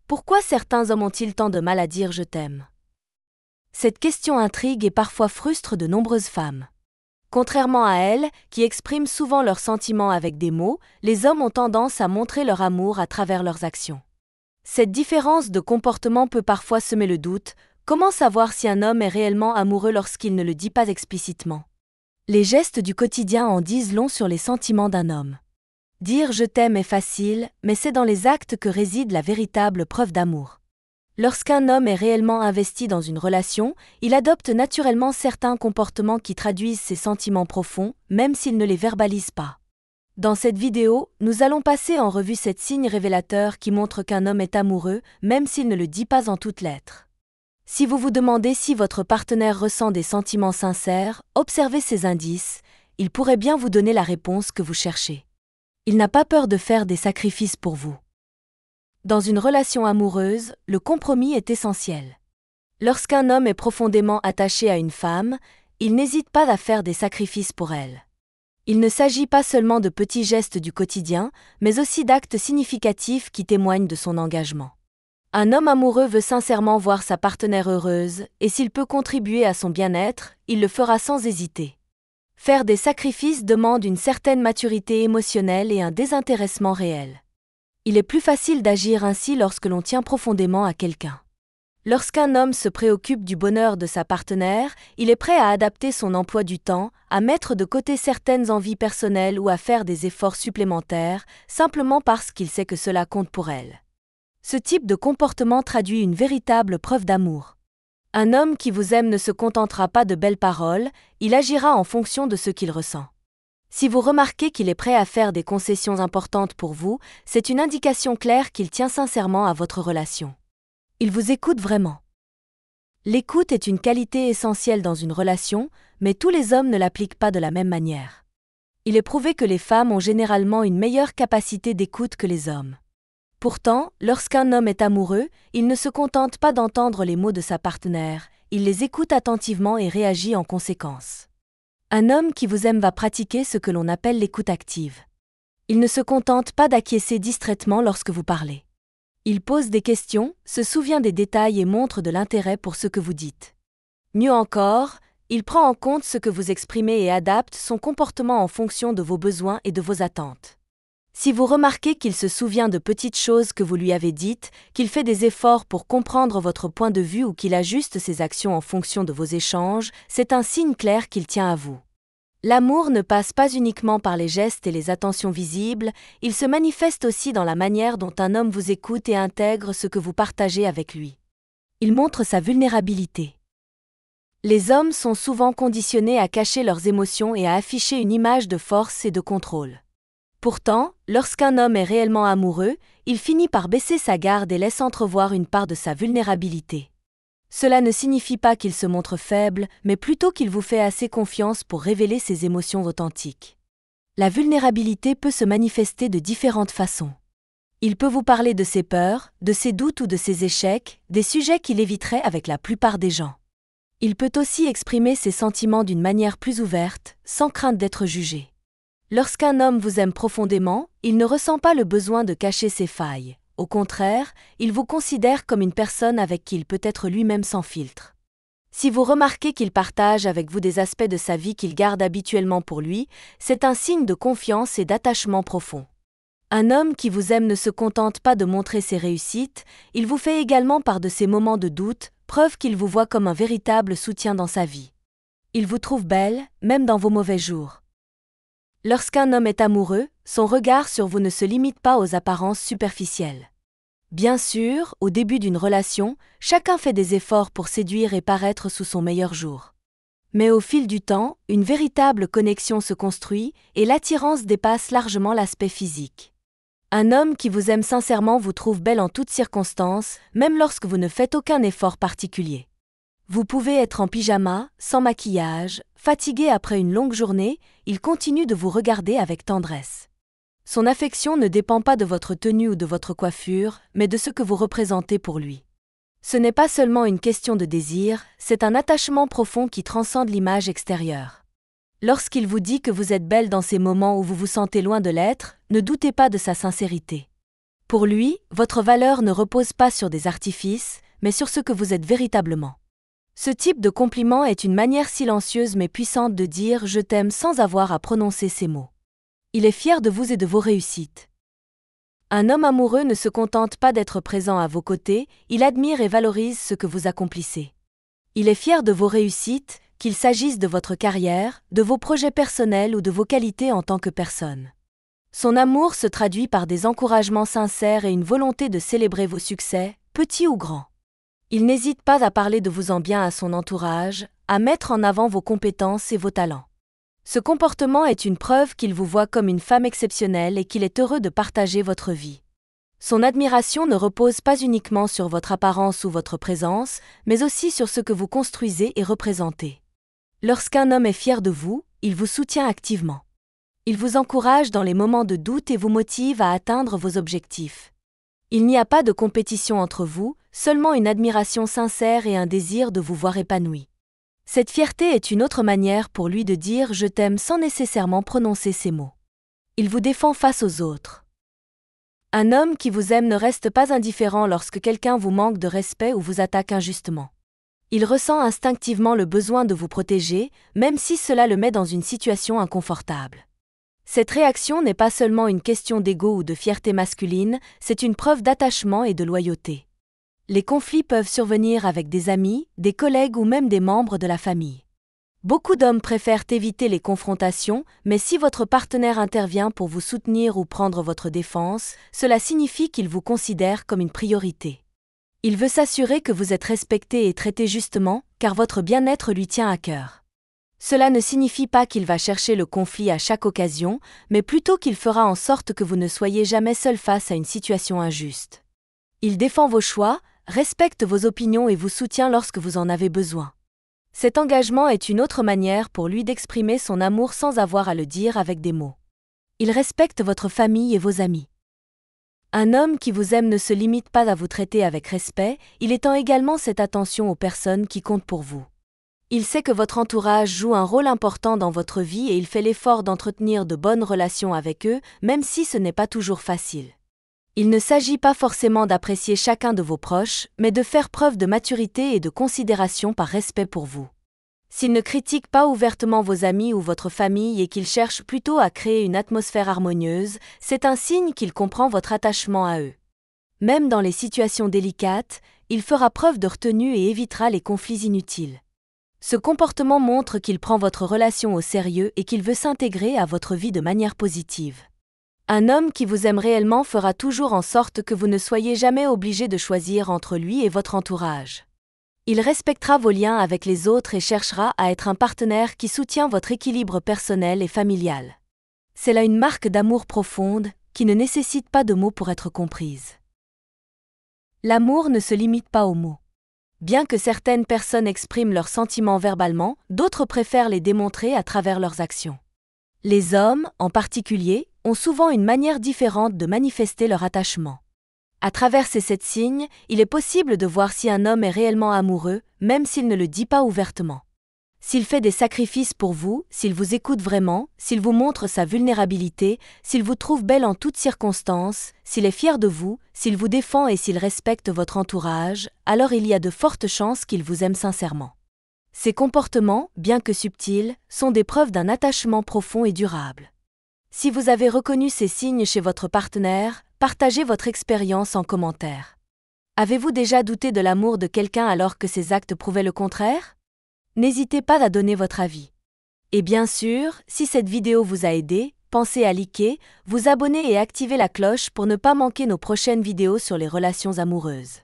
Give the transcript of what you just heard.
Pourquoi certains hommes ont-ils tant de mal à dire « je t'aime » ? Cette question intrigue et parfois frustre de nombreuses femmes. Contrairement à elles, qui expriment souvent leurs sentiments avec des mots, les hommes ont tendance à montrer leur amour à travers leurs actions. Cette différence de comportement peut parfois semer le doute. Comment savoir si un homme est réellement amoureux lorsqu'il ne le dit pas explicitement ? Les gestes du quotidien en disent long sur les sentiments d'un homme. Dire « je t'aime » est facile, mais c'est dans les actes que réside la véritable preuve d'amour. Lorsqu'un homme est réellement investi dans une relation, il adopte naturellement certains comportements qui traduisent ses sentiments profonds, même s'il ne les verbalise pas. Dans cette vidéo, nous allons passer en revue sept signes révélateurs qui montrent qu'un homme est amoureux, même s'il ne le dit pas en toutes lettres. Si vous vous demandez si votre partenaire ressent des sentiments sincères, observez ces indices, il pourrait bien vous donner la réponse que vous cherchez. Il n'a pas peur de faire des sacrifices pour vous. Dans une relation amoureuse, le compromis est essentiel. Lorsqu'un homme est profondément attaché à une femme, il n'hésite pas à faire des sacrifices pour elle. Il ne s'agit pas seulement de petits gestes du quotidien, mais aussi d'actes significatifs qui témoignent de son engagement. Un homme amoureux veut sincèrement voir sa partenaire heureuse, et s'il peut contribuer à son bien-être, il le fera sans hésiter. Faire des sacrifices demande une certaine maturité émotionnelle et un désintéressement réel. Il est plus facile d'agir ainsi lorsque l'on tient profondément à quelqu'un. Lorsqu'un homme se préoccupe du bonheur de sa partenaire, il est prêt à adapter son emploi du temps, à mettre de côté certaines envies personnelles ou à faire des efforts supplémentaires, simplement parce qu'il sait que cela compte pour elle. Ce type de comportement traduit une véritable preuve d'amour. Un homme qui vous aime ne se contentera pas de belles paroles, il agira en fonction de ce qu'il ressent. Si vous remarquez qu'il est prêt à faire des concessions importantes pour vous, c'est une indication claire qu'il tient sincèrement à votre relation. Il vous écoute vraiment. L'écoute est une qualité essentielle dans une relation, mais tous les hommes ne l'appliquent pas de la même manière. Il est prouvé que les femmes ont généralement une meilleure capacité d'écoute que les hommes. Pourtant, lorsqu'un homme est amoureux, il ne se contente pas d'entendre les mots de sa partenaire, il les écoute attentivement et réagit en conséquence. Un homme qui vous aime va pratiquer ce que l'on appelle l'écoute active. Il ne se contente pas d'acquiescer distraitement lorsque vous parlez. Il pose des questions, se souvient des détails et montre de l'intérêt pour ce que vous dites. Mieux encore, il prend en compte ce que vous exprimez et adapte son comportement en fonction de vos besoins et de vos attentes. Si vous remarquez qu'il se souvient de petites choses que vous lui avez dites, qu'il fait des efforts pour comprendre votre point de vue ou qu'il ajuste ses actions en fonction de vos échanges, c'est un signe clair qu'il tient à vous. L'amour ne passe pas uniquement par les gestes et les attentions visibles, il se manifeste aussi dans la manière dont un homme vous écoute et intègre ce que vous partagez avec lui. Il montre sa vulnérabilité. Les hommes sont souvent conditionnés à cacher leurs émotions et à afficher une image de force et de contrôle. Pourtant, lorsqu'un homme est réellement amoureux, il finit par baisser sa garde et laisse entrevoir une part de sa vulnérabilité. Cela ne signifie pas qu'il se montre faible, mais plutôt qu'il vous fait assez confiance pour révéler ses émotions authentiques. La vulnérabilité peut se manifester de différentes façons. Il peut vous parler de ses peurs, de ses doutes ou de ses échecs, des sujets qu'il éviterait avec la plupart des gens. Il peut aussi exprimer ses sentiments d'une manière plus ouverte, sans crainte d'être jugé. Lorsqu'un homme vous aime profondément, il ne ressent pas le besoin de cacher ses failles. Au contraire, il vous considère comme une personne avec qui il peut être lui-même sans filtre. Si vous remarquez qu'il partage avec vous des aspects de sa vie qu'il garde habituellement pour lui, c'est un signe de confiance et d'attachement profond. Un homme qui vous aime ne se contente pas de montrer ses réussites, il vous fait également part de ses moments de doute, preuve qu'il vous voit comme un véritable soutien dans sa vie. Il vous trouve belle, même dans vos mauvais jours. Lorsqu'un homme est amoureux, son regard sur vous ne se limite pas aux apparences superficielles. Bien sûr, au début d'une relation, chacun fait des efforts pour séduire et paraître sous son meilleur jour. Mais au fil du temps, une véritable connexion se construit et l'attirance dépasse largement l'aspect physique. Un homme qui vous aime sincèrement vous trouve belle en toutes circonstances, même lorsque vous ne faites aucun effort particulier. Vous pouvez être en pyjama, sans maquillage, fatigué après une longue journée, il continue de vous regarder avec tendresse. Son affection ne dépend pas de votre tenue ou de votre coiffure, mais de ce que vous représentez pour lui. Ce n'est pas seulement une question de désir, c'est un attachement profond qui transcende l'image extérieure. Lorsqu'il vous dit que vous êtes belle dans ces moments où vous vous sentez loin de l'être, ne doutez pas de sa sincérité. Pour lui, votre valeur ne repose pas sur des artifices, mais sur ce que vous êtes véritablement. Ce type de compliment est une manière silencieuse mais puissante de dire « je t'aime » sans avoir à prononcer ces mots. Il est fier de vous et de vos réussites. Un homme amoureux ne se contente pas d'être présent à vos côtés, il admire et valorise ce que vous accomplissez. Il est fier de vos réussites, qu'il s'agisse de votre carrière, de vos projets personnels ou de vos qualités en tant que personne. Son amour se traduit par des encouragements sincères et une volonté de célébrer vos succès, petits ou grands. Il n'hésite pas à parler de vous en bien à son entourage, à mettre en avant vos compétences et vos talents. Ce comportement est une preuve qu'il vous voit comme une femme exceptionnelle et qu'il est heureux de partager votre vie. Son admiration ne repose pas uniquement sur votre apparence ou votre présence, mais aussi sur ce que vous construisez et représentez. Lorsqu'un homme est fier de vous, il vous soutient activement. Il vous encourage dans les moments de doute et vous motive à atteindre vos objectifs. Il n'y a pas de compétition entre vous, seulement une admiration sincère et un désir de vous voir épanoui. Cette fierté est une autre manière pour lui de dire « je t'aime » sans nécessairement prononcer ces mots. Il vous défend face aux autres. Un homme qui vous aime ne reste pas indifférent lorsque quelqu'un vous manque de respect ou vous attaque injustement. Il ressent instinctivement le besoin de vous protéger, même si cela le met dans une situation inconfortable. Cette réaction n'est pas seulement une question d'ego ou de fierté masculine, c'est une preuve d'attachement et de loyauté. Les conflits peuvent survenir avec des amis, des collègues ou même des membres de la famille. Beaucoup d'hommes préfèrent éviter les confrontations, mais si votre partenaire intervient pour vous soutenir ou prendre votre défense, cela signifie qu'il vous considère comme une priorité. Il veut s'assurer que vous êtes respecté et traité justement, car votre bien-être lui tient à cœur. Cela ne signifie pas qu'il va chercher le conflit à chaque occasion, mais plutôt qu'il fera en sorte que vous ne soyez jamais seul face à une situation injuste. Il défend vos choix, respecte vos opinions et vous soutient lorsque vous en avez besoin. Cet engagement est une autre manière pour lui d'exprimer son amour sans avoir à le dire avec des mots. Il respecte votre famille et vos amis. Un homme qui vous aime ne se limite pas à vous traiter avec respect, il étend également cette attention aux personnes qui comptent pour vous. Il sait que votre entourage joue un rôle important dans votre vie et il fait l'effort d'entretenir de bonnes relations avec eux, même si ce n'est pas toujours facile. Il ne s'agit pas forcément d'apprécier chacun de vos proches, mais de faire preuve de maturité et de considération par respect pour vous. S'il ne critique pas ouvertement vos amis ou votre famille et qu'il cherche plutôt à créer une atmosphère harmonieuse, c'est un signe qu'il comprend votre attachement à eux. Même dans les situations délicates, il fera preuve de retenue et évitera les conflits inutiles. Ce comportement montre qu'il prend votre relation au sérieux et qu'il veut s'intégrer à votre vie de manière positive. Un homme qui vous aime réellement fera toujours en sorte que vous ne soyez jamais obligé de choisir entre lui et votre entourage. Il respectera vos liens avec les autres et cherchera à être un partenaire qui soutient votre équilibre personnel et familial. C'est là une marque d'amour profonde, qui ne nécessite pas de mots pour être comprise. L'amour ne se limite pas aux mots. Bien que certaines personnes expriment leurs sentiments verbalement, d'autres préfèrent les démontrer à travers leurs actions. Les hommes, en particulier, ont souvent une manière différente de manifester leur attachement. À travers ces 7 signes, il est possible de voir si un homme est réellement amoureux, même s'il ne le dit pas ouvertement. S'il fait des sacrifices pour vous, s'il vous écoute vraiment, s'il vous montre sa vulnérabilité, s'il vous trouve belle en toutes circonstances, s'il est fier de vous, s'il vous défend et s'il respecte votre entourage, alors il y a de fortes chances qu'il vous aime sincèrement. Ces comportements, bien que subtils, sont des preuves d'un attachement profond et durable. Si vous avez reconnu ces signes chez votre partenaire, partagez votre expérience en commentaire. Avez-vous déjà douté de l'amour de quelqu'un alors que ses actes prouvaient le contraire? N'hésitez pas à donner votre avis. Et bien sûr, si cette vidéo vous a aidé, pensez à liker, vous abonner et activer la cloche pour ne pas manquer nos prochaines vidéos sur les relations amoureuses.